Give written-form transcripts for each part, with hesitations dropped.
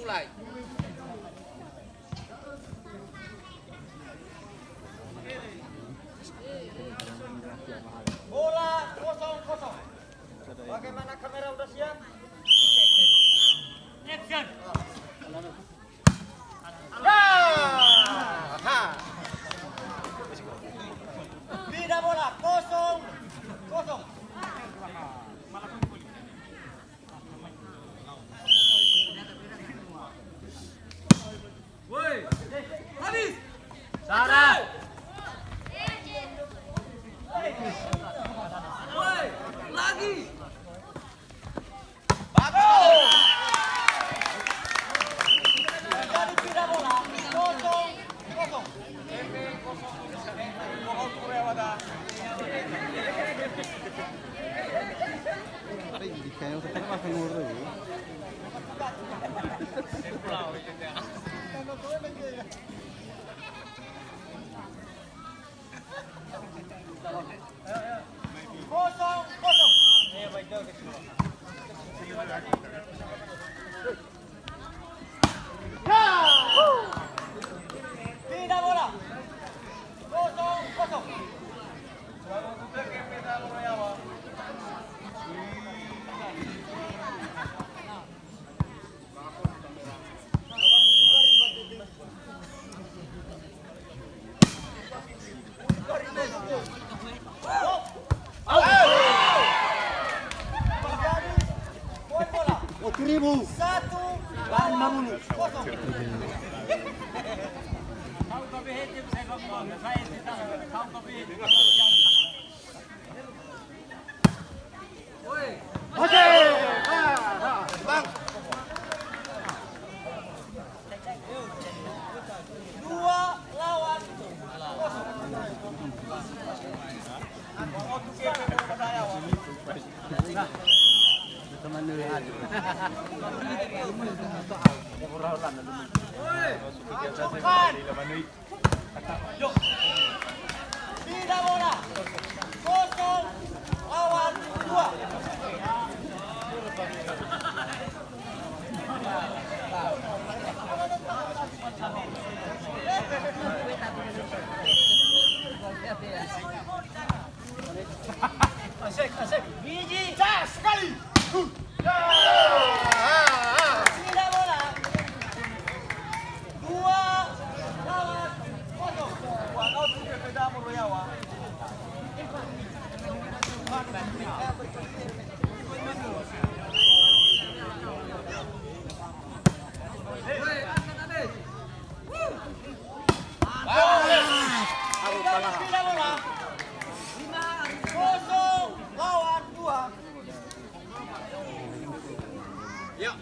mulai. Bola 0-0. Bagaimana kamera udah siap? Action. Tidak bola 0-0. Woi, habis. Sarah. Woi, lagi. Bagus. Jadi tidak bola 0-0. Kayak kita makan mulu. Kosong. Tidak bola 0-0. Oh, 1000. 1-0. Woi, Bang, 2-0. Teman lihat. Masukkan. Tidak bola 0-2. Asik. Biji. Cas sekali. Tidak bola 2-0. woi, angkat habis. Tidak bola 0-2. yuk.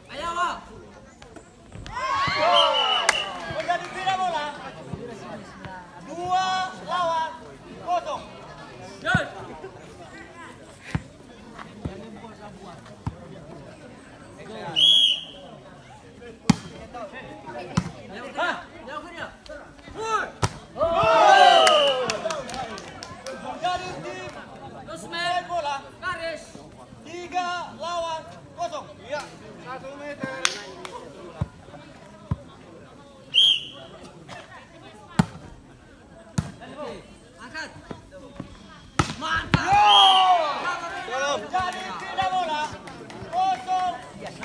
Ayo, Wak. Menjadi tidak bola 2-0. Yoi. Jauh ke dia. Woi, Menjadi tim terus main bola garis. 3-0. Iya, 1 meter. Angkat. Mantap. Menjadi tidak bola 0-3.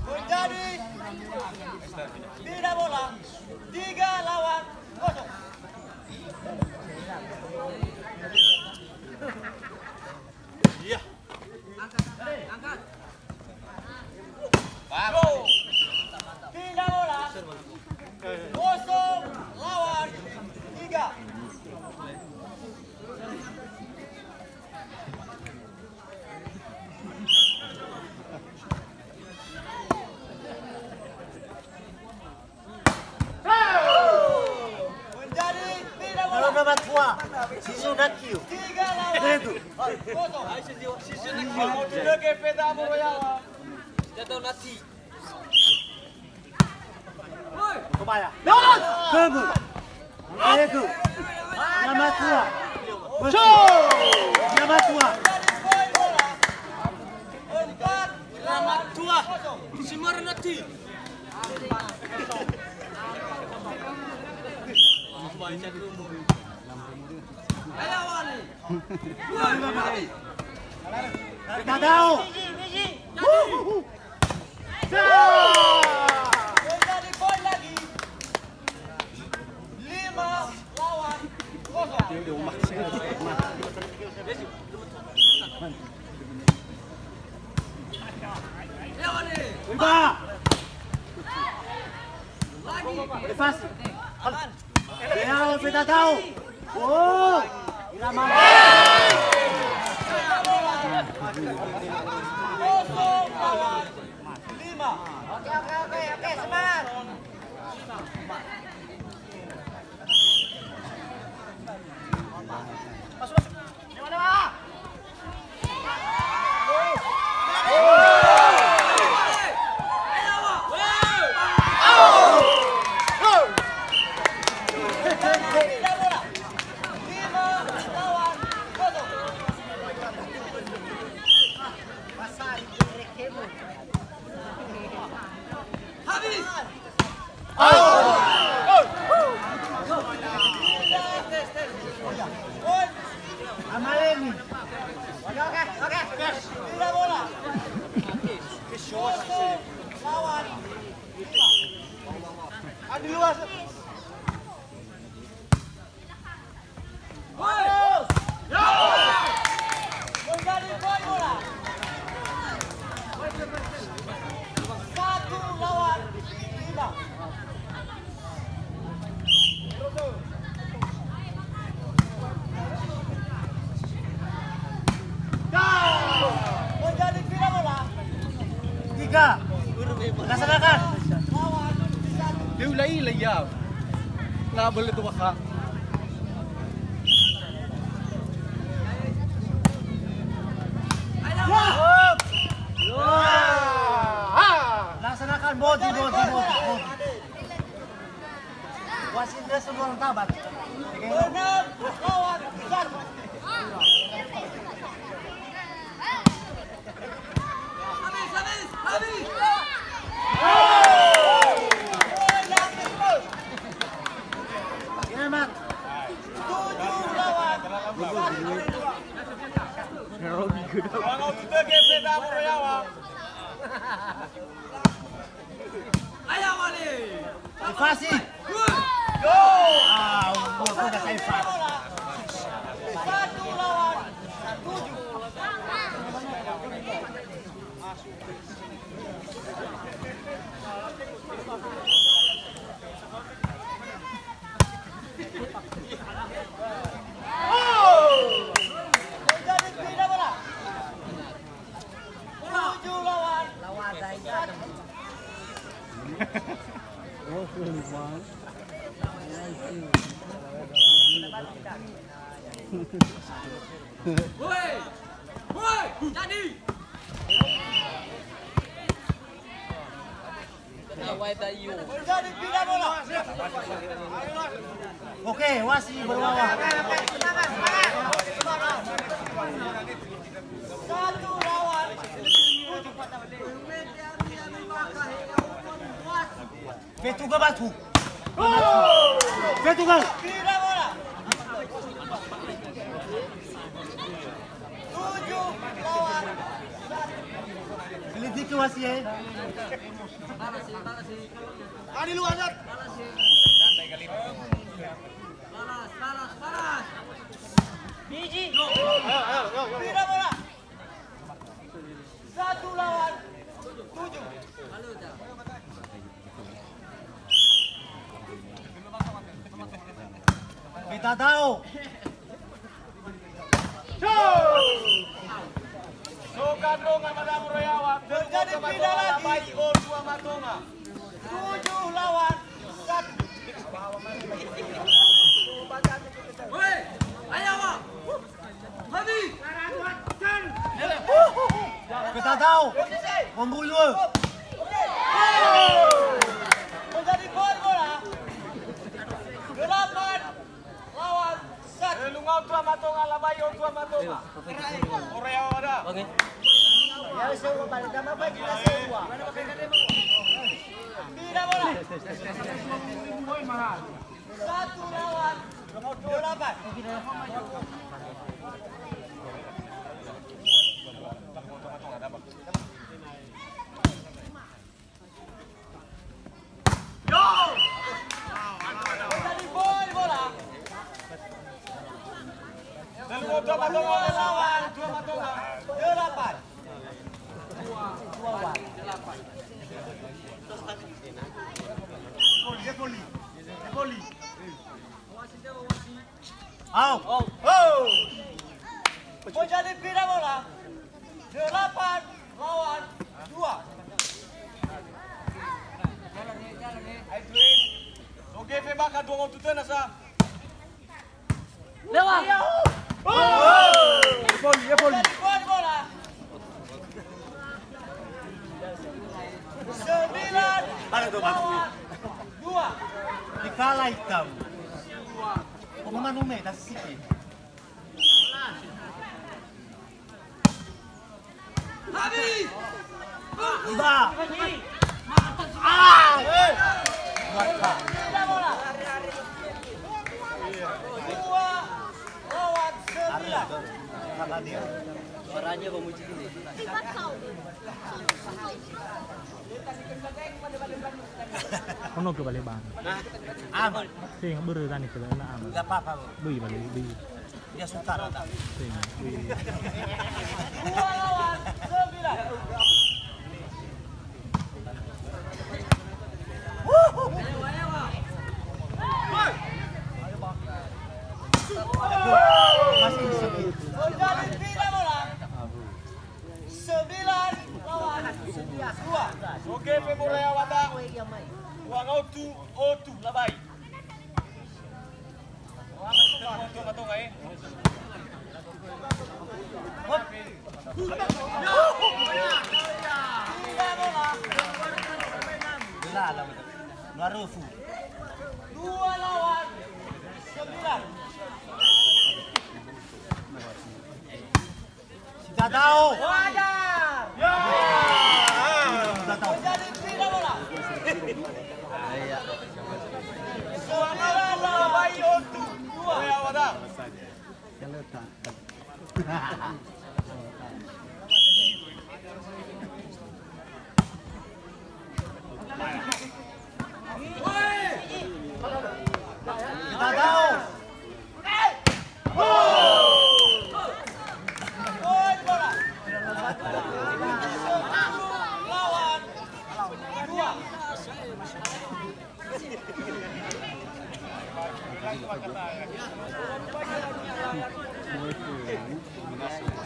Menjadi tidak bola 3-0. Iya. Angkat. Bagus. Tidak bola 0-0. Sisonakio. 3 lawan Dentro. kosong. Sisi Mau juga GP Tamu Royawa. Jatuh nasi. Kebaya. Kamu. Itu. Nama tua. Nama tua. Poin bola. 4 Selamat tua. Simar nasi. Ayo wali. Kita tahu. menjadi poin lagi. 5 lawan kosong. Ayo wali. Iba. Lagi. Lepas. Dia kita tahu. Oh. Irama. Kosong lawan 5. Oke, semangat. Tidak bola. 5 lawan kosong. Habis. Poin. Amaleni. Tidak bola. Kosong lawan 5. Adi luas. Menjadi poin bola. 1 lawan 5. Menjadi tidak bola. 3. Laksanakan. Lawan 1. Dia ulai layar. Nggak boleh tuh kak. Laksanakan body. Wasitnya semua orang tabat. 6 lawan 1. Habis. Poin yang terus. Selamat. 7 lawan 1. Ayo wali. Evasi. Ah, udah saya evasi. 1 lawan 7. Menjadi tidak bola. 7 lawan 1. Woi, jadi. Menjadi tidak bola. Oke, wasi berlawan. 1 lawan 7. Petugas batu. Petugas. Tidak bola. 7 lawan 1. Selidiki wasi ya. Adi lu azat. Balas. Biji. Tidak bola. 1 lawan 7. Kita tahu. Menjadi tidak lagi. 7 lawan 1. Woi, ayo tahu. Membulur. Menjadi poin bola. 8 lawan 1. Lungaw tua matonga labayo tua matonga. Korea ada. Oke. Ya sewa balik sama apa kita sewa. Tidak bola. 1 lawan 28. Menjadi poin bola. Lungaw tua matonga lawan 8. Out. Menjadi pira bola. 8 lawan 2. Oke, Feba ka 2 mau tutun asa. Lewat. Menjadi poin bola. 9 lawan 2. Dikalah hitam. Pemanume das sikit. Habis. Iba. Ah! Mata. Pira bola. 2 lawan 9. Kata dia. Suaranya memuji ini. Kono ke balik bang. Aman. Sing beru tani ke na aman. Enggak apa-apa. Bui balik bui. Dia suka rata. Sing bui. 2 lawan 9. Masih bisa gitu. Menjadi pira bola. 9 lawan 2. Oke, pemula yang wata. Uang O2 labai. Matong eh. Pira bola. Gila lah. Ngarufu. 2 lawan 9. Sudah tahu. Wajar. Sudah tahu. Menjadi pira bola. 9 lawan 2. Ya wata. Kita tahu. Poin bola. 10 lawan 2.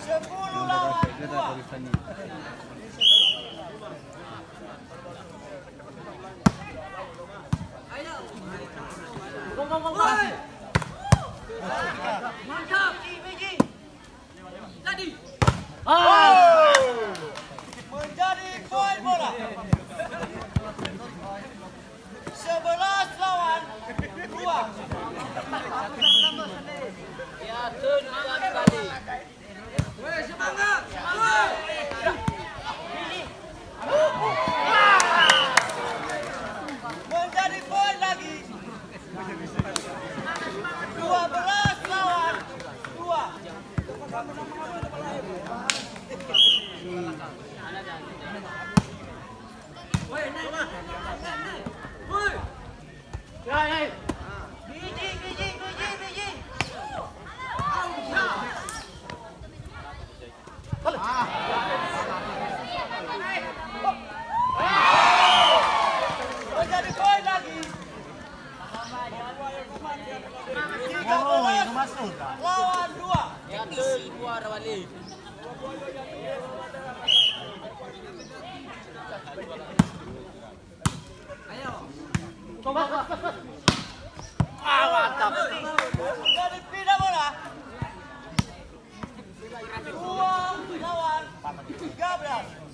Sepuluh lawan 2. Woi. Mantap. Jadi. Menjadi poin bola. 11 lawan 2. Woi, semangat. Woi. Menjadi poin lagi. 12 lawan 2. Woi, naik. Woi. Biji. Menjadi poin lagi. 13 masuk. lawan 2. Mantap. Menjadi pindah bola. 2 lawan 13.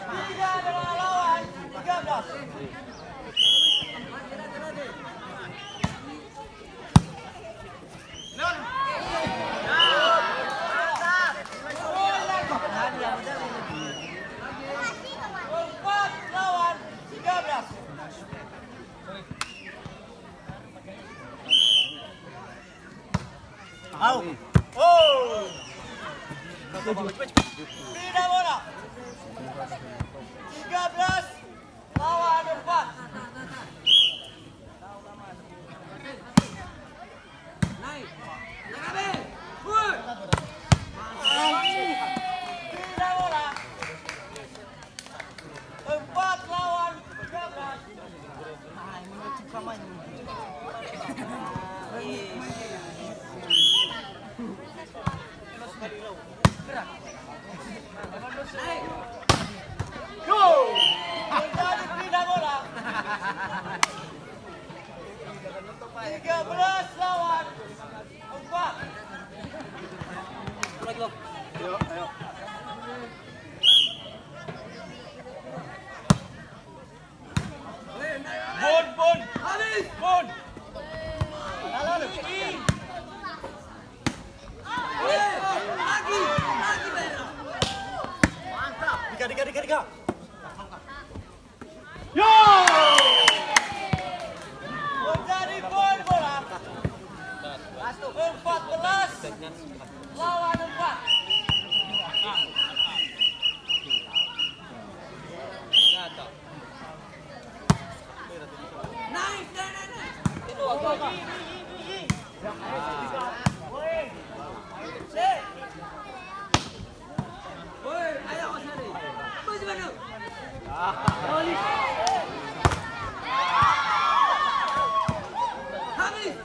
Tiga adalah lawan 13. Empat lawan 13. Oh. Tidak bola. 13 lawan 4. Naik. Naik. Woi. Tidak bola. 4 lawan 13. Go! Menjadi pindah bola. 13 lawan 4. Bon. Habis. Bon. Lagi. Lagi merah. Tiga. Yo! Menjadi poin bola. 14 lawan 4. Naik. Woi, ayo Osari. Bos mana? Habis.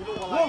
Halo.